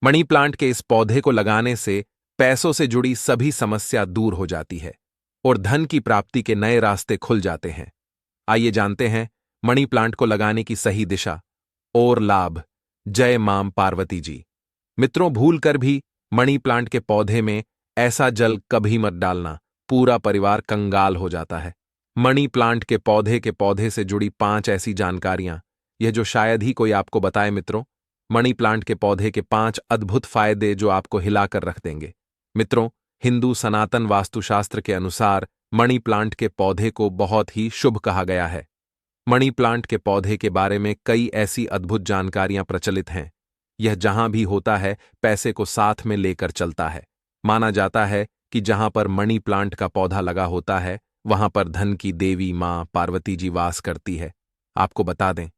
Money plant के इस पौधे को लगाने से पैसों से जुड़ी सभी समस्या दूर हो जाती है और धन की प्राप्ति के नए रास्ते खुल जाते हैं। आइए जानते हैं मनी प्लांट को लगाने की सही दिशा और लाभ। जय मां पार्वती जी। मित्रों, भूल कर भी मनी प्लांट के पौधे में ऐसा जल कभी मत डालना, पूरा परिवार कंगाल हो जाता है। मनी प्लांट के पौधे से जुड़ी 5 ऐसी जानकारियां, यह जो शायद ही कोई आपको बताए। मित्रों, मनी प्लांट के पौधे के 5 अद्भुत फायदे जो आपको हिलाकर रख देंगे। मित्रों, हिंदू सनातन वास्तुशास्त्र के अनुसार मनी प्लांट के पौधे को बहुत ही शुभ कहा गया है। मनी प्लांट के पौधे के बारे में कई ऐसी अद्भुत जानकारियां प्रचलित हैं। यह जहां भी होता है पैसे को साथ में लेकर चलता है। माना जाता है कि जहां पर मनी प्लांट का पौधा लगा होता है वहां पर धन की देवी मां पार्वती जी वास करती है। आपको बता दें,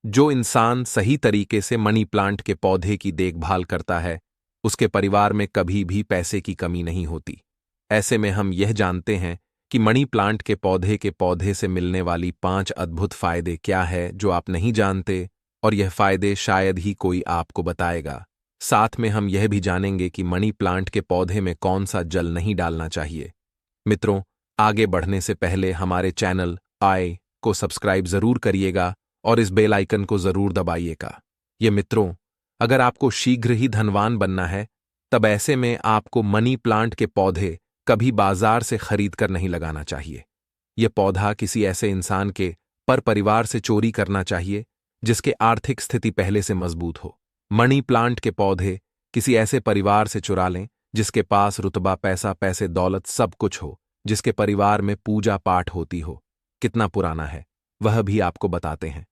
जो इंसान सही तरीके से मनी प्लांट के पौधे की देखभाल करता है उसके परिवार में कभी भी पैसे की कमी नहीं होती। ऐसे में हम यह जानते हैं कि मनी प्लांट के पौधे से मिलने वाली 5 अद्भुत फायदे क्या है जो आप नहीं जानते, और यह फायदे शायद ही कोई आपको बताएगा। साथ में हम यह भी जानेंगे कि मनी प्लांट के पौधे में कौन सा जल नहीं डालना चाहिए। मित्रों, आगे बढ़ने से पहले हमारे चैनल आय को सब्सक्राइब जरूर करिएगा और इस बेल आइकन को जरूर दबाइएगा। ये मित्रों, अगर आपको शीघ्र ही धनवान बनना है तब ऐसे में आपको मनी प्लांट के पौधे कभी बाजार से खरीद कर नहीं लगाना चाहिए। यह पौधा किसी ऐसे इंसान के परिवार से चोरी करना चाहिए जिसके आर्थिक स्थिति पहले से मजबूत हो। मनी प्लांट के पौधे किसी ऐसे परिवार से चुरा लें जिसके पास रुतबा, पैसे दौलत सब कुछ हो, जिसके परिवार में पूजा पाठ होती हो। कितना पुराना है वह भी आपको बताते हैं।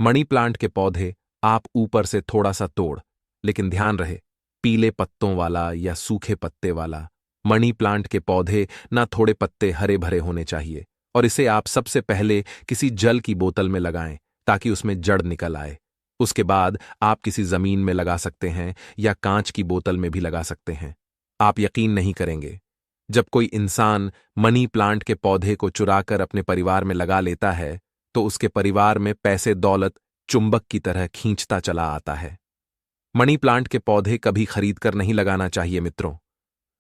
मनी प्लांट के पौधे आप ऊपर से थोड़ा सा तोड़, लेकिन ध्यान रहे पीले पत्तों वाला या सूखे पत्ते वाला मनी प्लांट के पौधे ना थोड़े पत्ते हरे भरे होने चाहिए, और इसे आप सबसे पहले किसी जल की बोतल में लगाएं ताकि उसमें जड़ निकल आए। उसके बाद आप किसी जमीन में लगा सकते हैं या कांच की बोतल में भी लगा सकते हैं। आप यकीन नहीं करेंगे, जब कोई इंसान मनी प्लांट के पौधे को चुराकर अपने परिवार में लगा लेता है तो उसके परिवार में पैसे दौलत चुंबक की तरह खींचता चला आता है। मनी प्लांट के पौधे कभी खरीद कर नहीं लगाना चाहिए। मित्रों,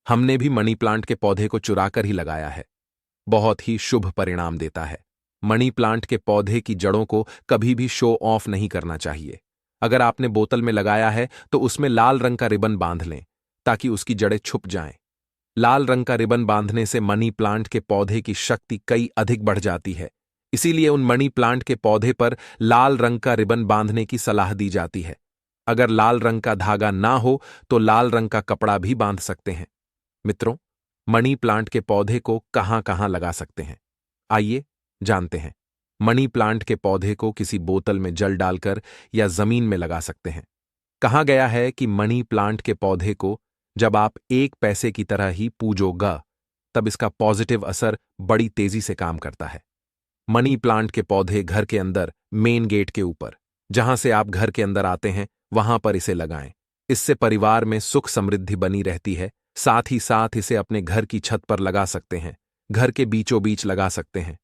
हमने भी मनी प्लांट के पौधे को चुराकर ही लगाया है, बहुत ही शुभ परिणाम देता है। मनी प्लांट के पौधे की जड़ों को कभी भी शो ऑफ नहीं करना चाहिए। अगर आपने बोतल में लगाया है तो उसमें लाल रंग का रिबन बांध लें ताकि उसकी जड़ें छुप जाएं। लाल रंग का रिबन बांधने से मनी प्लांट के पौधे की शक्ति कई अधिक बढ़ जाती है। इसीलिए उन मनी प्लांट के पौधे पर लाल रंग का रिबन बांधने की सलाह दी जाती है। अगर लाल रंग का धागा ना हो तो लाल रंग का कपड़ा भी बांध सकते हैं। मित्रों, मनी प्लांट के पौधे को कहां कहां लगा सकते हैं, आइए जानते हैं। मनी प्लांट के पौधे को किसी बोतल में जल डालकर या जमीन में लगा सकते हैं। कहा गया है कि मनी प्लांट के पौधे को जब आप 1 पैसे की तरह ही पूजोगा तब इसका पॉजिटिव असर बड़ी तेजी से काम करता है। मनी प्लांट के पौधे घर के अंदर मेन गेट के ऊपर, जहां से आप घर के अंदर आते हैं वहां पर इसे लगाएं। इससे परिवार में सुख समृद्धि बनी रहती है। साथ ही साथ इसे अपने घर की छत पर लगा सकते हैं, घर के बीचों बीच लगा सकते हैं।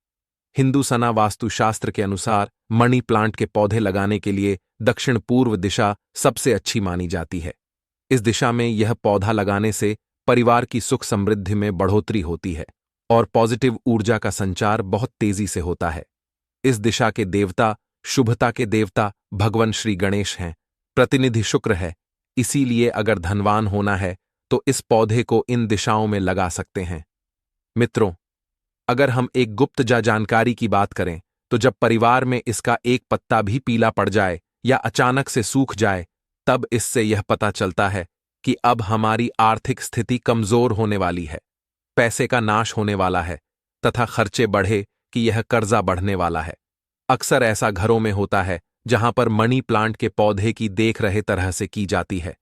हिंदू सना वास्तुशास्त्र के अनुसार मनी प्लांट के पौधे लगाने के लिए दक्षिण पूर्व दिशा सबसे अच्छी मानी जाती है। इस दिशा में यह पौधा लगाने से परिवार की सुख समृद्धि में बढ़ोतरी होती है और पॉजिटिव ऊर्जा का संचार बहुत तेजी से होता है। इस दिशा के देवता, शुभता के देवता भगवान श्री गणेश हैं। प्रतिनिधि शुक्र है। इसीलिए अगर धनवान होना है तो इस पौधे को इन दिशाओं में लगा सकते हैं। मित्रों, अगर हम एक गुप्त जानकारी की बात करें तो जब परिवार में इसका एक पत्ता भी पीला पड़ जाए या अचानक से सूख जाए तब इससे यह पता चलता है कि अब हमारी आर्थिक स्थिति कमजोर होने वाली है, पैसे का नाश होने वाला है तथा खर्चे बढ़े कि यह कर्जा बढ़ने वाला है। अक्सर ऐसा घरों में होता है जहां पर मनी प्लांट के पौधे की देख रहे तरह से की जाती है।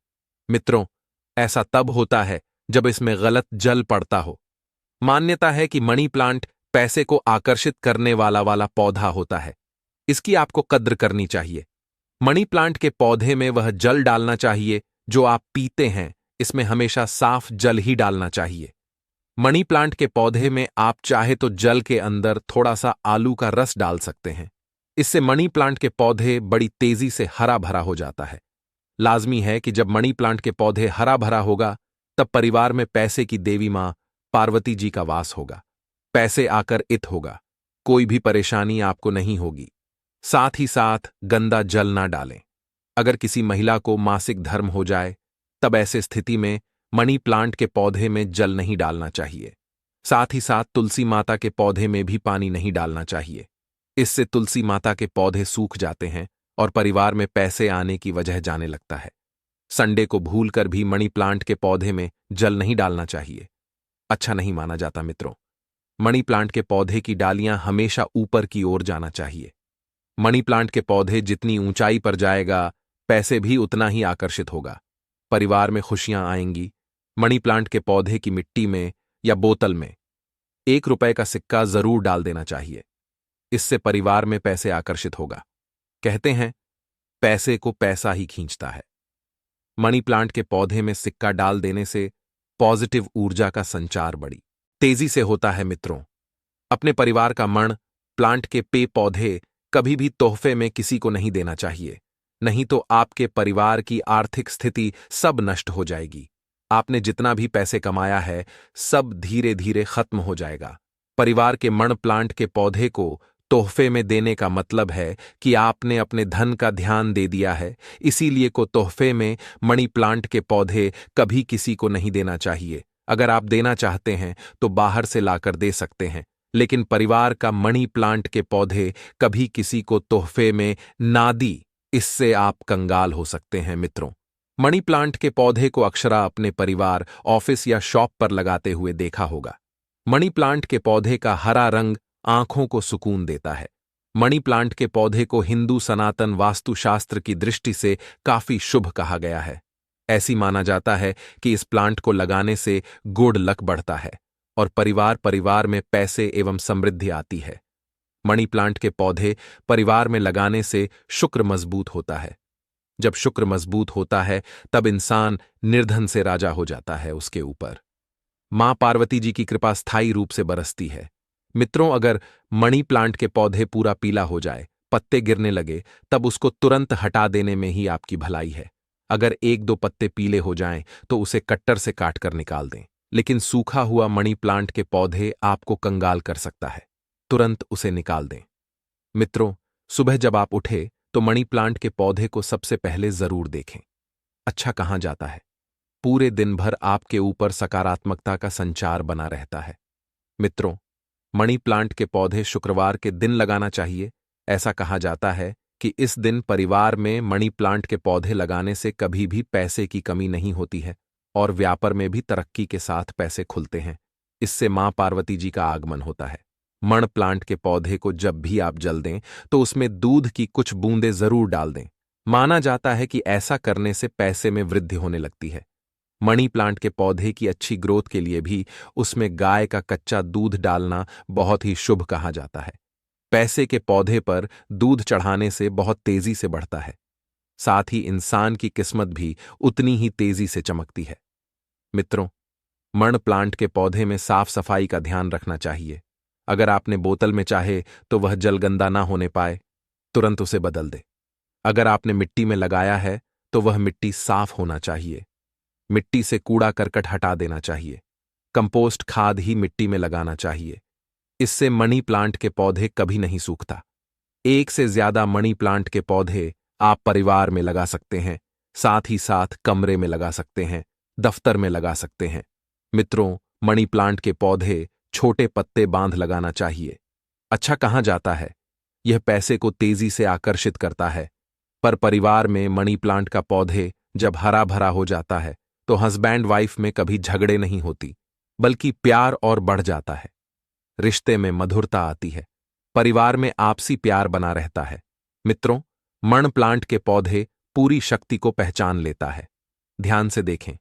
मित्रों, ऐसा तब होता है जब इसमें गलत जल पड़ता हो। मान्यता है कि मनी प्लांट पैसे को आकर्षित करने वाला पौधा होता है। इसकी आपको कद्र करनी चाहिए। मनी प्लांट के पौधे में वह जल डालना चाहिए जो आप पीते हैं। इसमें हमेशा साफ जल ही डालना चाहिए। मनी प्लांट के पौधे में आप चाहे तो जल के अंदर थोड़ा सा आलू का रस डाल सकते हैं। इससे मनी प्लांट के पौधे बड़ी तेजी से हरा भरा हो जाता है। लाजमी है कि जब मनी प्लांट के पौधे हरा भरा होगा तब परिवार में पैसे की देवी मां पार्वती जी का वास होगा। पैसे आकर इत होगा, कोई भी परेशानी आपको नहीं होगी। साथ ही साथ गंदा जल ना डालें। अगर किसी महिला को मासिक धर्म हो जाए तब ऐसे स्थिति में मनी प्लांट के पौधे में जल नहीं डालना चाहिए। साथ ही साथ तुलसी माता के पौधे में भी पानी नहीं डालना चाहिए। इससे तुलसी माता के पौधे सूख जाते हैं और परिवार में पैसे आने की वजह जाने लगता है। संडे को भूलकर भी मनी प्लांट के पौधे में जल नहीं डालना चाहिए, अच्छा नहीं माना जाता मित्रों। मनी प्लांट के पौधे की डालियां हमेशा ऊपर की ओर जाना चाहिए। मनी प्लांट के पौधे जितनी ऊंचाई पर जाएगा, पैसे भी उतना ही आकर्षित होगा। परिवार में खुशियां आएंगी। मनी प्लांट के पौधे की मिट्टी में या बोतल में 1 रुपए का सिक्का जरूर डाल देना चाहिए। इससे परिवार में पैसे आकर्षित होगा। कहते हैं, पैसे को पैसा ही खींचता है। मनी प्लांट के पौधे में सिक्का डाल देने से पॉजिटिव ऊर्जा का संचार बड़ी तेजी से होता है मित्रों। अपने परिवार का मण प्लांट के पे पौधे कभी भी तोहफे में किसी को नहीं देना चाहिए, नहीं तो आपके परिवार की आर्थिक स्थिति सब नष्ट हो जाएगी। आपने जितना भी पैसे कमाया है सब धीरे धीरे खत्म हो जाएगा। परिवार के मण प्लांट के पौधे को तोहफे में देने का मतलब है कि आपने अपने धन का ध्यान दे दिया है। इसीलिए को तोहफे में मनी प्लांट के पौधे कभी किसी को नहीं देना चाहिए। अगर आप देना चाहते हैं तो बाहर से लाकर दे सकते हैं, लेकिन परिवार का मनी प्लांट के पौधे कभी किसी को तोहफे में ना दी, इससे आप कंगाल हो सकते हैं मित्रों। मनी प्लांट के पौधे को अक्सर अपने परिवार, ऑफिस या शॉप पर लगाते हुए देखा होगा। मनी प्लांट के पौधे का हरा रंग आंखों को सुकून देता है। मनी प्लांट के पौधे को हिंदू सनातन वास्तुशास्त्र की दृष्टि से काफी शुभ कहा गया है। ऐसी माना जाता है कि इस प्लांट को लगाने से गुड लक बढ़ता है और परिवार में पैसे एवं समृद्धि आती है। मनी प्लांट के पौधे परिवार में लगाने से शुक्र मजबूत होता है। जब शुक्र मजबूत होता है तब इंसान निर्धन से राजा हो जाता है। उसके ऊपर मां पार्वती जी की कृपा स्थायी रूप से बरसती है। मित्रों, अगर मनी प्लांट के पौधे पूरा पीला हो जाए, पत्ते गिरने लगे, तब उसको तुरंत हटा देने में ही आपकी भलाई है। अगर 1-2 पत्ते पीले हो जाएं तो उसे कट्टर से काट कर निकाल दें, लेकिन सूखा हुआ मनी प्लांट के पौधे आपको कंगाल कर सकता है। तुरंत उसे निकाल दें। मित्रों, सुबह जब आप उठे तो मनी प्लांट के पौधे को सबसे पहले जरूर देखें। अच्छा कहाँ जाता है। पूरे दिन भर आपके ऊपर सकारात्मकता का संचार बना रहता है। मित्रों, मनी प्लांट के पौधे शुक्रवार के दिन लगाना चाहिए। ऐसा कहा जाता है कि इस दिन परिवार में मनी प्लांट के पौधे लगाने से कभी भी पैसे की कमी नहीं होती है और व्यापार में भी तरक्की के साथ पैसे खुलते हैं। इससे मां पार्वती जी का आगमन होता है। मण प्लांट के पौधे को जब भी आप जल दें तो उसमें दूध की कुछ बूंदें जरूर डाल दें। माना जाता है कि ऐसा करने से पैसे में वृद्धि होने लगती है। मनी प्लांट के पौधे की अच्छी ग्रोथ के लिए भी उसमें गाय का कच्चा दूध डालना बहुत ही शुभ कहा जाता है। पैसे के पौधे पर दूध चढ़ाने से बहुत तेजी से बढ़ता है। साथ ही इंसान की किस्मत भी उतनी ही तेजी से चमकती है। मित्रों, मण प्लांट के पौधे में साफ सफाई का ध्यान रखना चाहिए। अगर आपने बोतल में चाहे तो वह जल गंदा ना होने पाए, तुरंत उसे बदल दे। अगर आपने मिट्टी में लगाया है तो वह मिट्टी साफ होना चाहिए। मिट्टी से कूड़ा करकट हटा देना चाहिए। कंपोस्ट खाद ही मिट्टी में लगाना चाहिए। इससे मनी प्लांट के पौधे कभी नहीं सूखता। 1 से ज्यादा मनी प्लांट के पौधे आप परिवार में लगा सकते हैं, साथ ही साथ कमरे में लगा सकते हैं, दफ्तर में लगा सकते हैं। मित्रों, मनी प्लांट के पौधे छोटे पत्ते बांध लगाना चाहिए। अच्छा कहाँ जाता है। यह पैसे को तेजी से आकर्षित करता है। पर परिवार में मनी प्लांट का पौधे जब हरा भरा हो जाता है तो हस्बैंड वाइफ में कभी झगड़े नहीं होती, बल्कि प्यार और बढ़ जाता है। रिश्ते में मधुरता आती है। परिवार में आपसी प्यार बना रहता है। मित्रों, मण प्लांट के पौधे पूरी शक्ति को पहचान लेता है। ध्यान से देखें,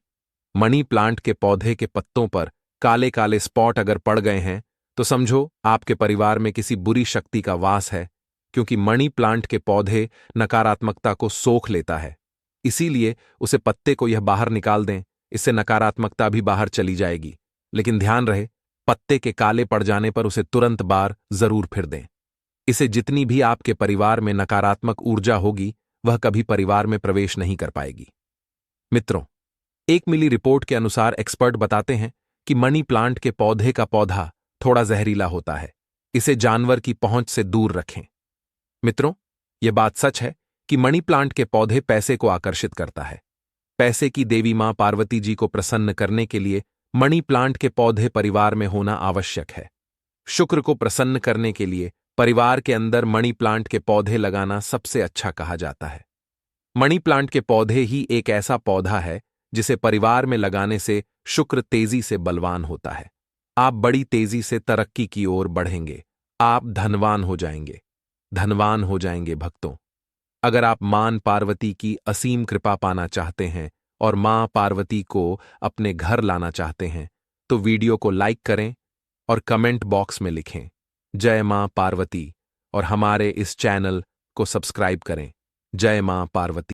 मनी प्लांट के पौधे के पत्तों पर काले काले स्पॉट अगर पड़ गए हैं तो समझो आपके परिवार में किसी बुरी शक्ति का वास है, क्योंकि मनी प्लांट के पौधे नकारात्मकता को सोख लेता है। इसीलिए उसे पत्ते को यह बाहर निकाल दें, इससे नकारात्मकता भी बाहर चली जाएगी। लेकिन ध्यान रहे, पत्ते के काले पड़ जाने पर उसे तुरंत बार जरूर फिर दें। इसे जितनी भी आपके परिवार में नकारात्मक ऊर्जा होगी वह कभी परिवार में प्रवेश नहीं कर पाएगी। मित्रों, एक मिली रिपोर्ट के अनुसार एक्सपर्ट बताते हैं कि मनी प्लांट के पौधे का पौधा थोड़ा जहरीला होता है। इसे जानवर की पहुंच से दूर रखें। मित्रों, यह बात सच है कि मनी प्लांट के पौधे पैसे को आकर्षित करता है। पैसे की देवी मां पार्वती जी को प्रसन्न करने के लिए मनी प्लांट के पौधे परिवार में होना आवश्यक है। शुक्र को प्रसन्न करने के लिए परिवार के अंदर मनी प्लांट के पौधे लगाना सबसे अच्छा कहा जाता है। मनी प्लांट के पौधे ही एक ऐसा पौधा है जिसे परिवार में लगाने से शुक्र तेजी से बलवान होता है। आप बड़ी तेजी से तरक्की की ओर बढ़ेंगे। आप धनवान हो जाएंगे। धनवान हो जाएंगे भक्तों। अगर आप मां पार्वती की असीम कृपा पाना चाहते हैं और मां पार्वती को अपने घर लाना चाहते हैं तो वीडियो को लाइक करें और कमेंट बॉक्स में लिखें जय मां पार्वती और हमारे इस चैनल को सब्सक्राइब करें। जय मां पार्वती।